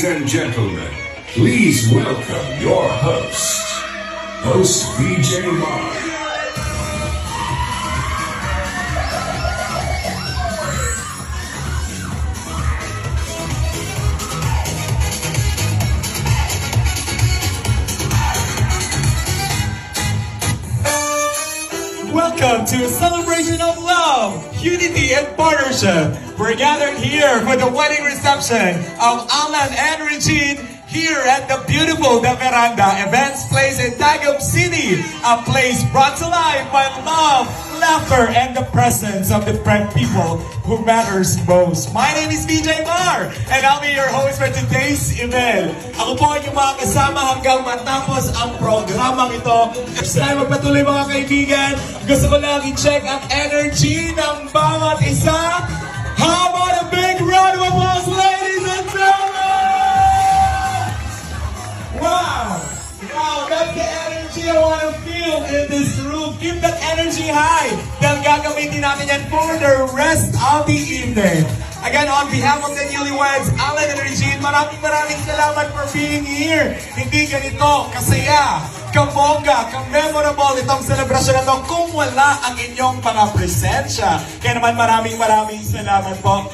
Ladies and gentlemen, please welcome your host VJ Mar. Welcome to a celebration of love, unity, and partnership. We're gathered here for the wedding reception of Alan and Regine here at the beautiful The Veranda Events Place in Tagum City. A place brought to life by love, laughter, and the presence of the people who matters most. My name is VJ Mar, and I'll be your host for today's event. Ako po ang inyong mga kasama hanggang matapos ang programang ito. Sana magpatuloy mga kaibigan. Gusto ko lang i-check ang energy ng bawat isa. How about a big round of applause, ladies and gentlemen? Wow! Wow, that's the energy I want to feel in this room. Keep that energy high. Dahil gagamitin natin yan for the rest of the evening. Again, on behalf of the newlyweds, Alan and Regine, maraming salamat for being here. Hindi ganito kasaya, kabongga, ka-memorable itong celebration na ito kung wala ang inyong mga presensya. Kaya naman maraming salamat po.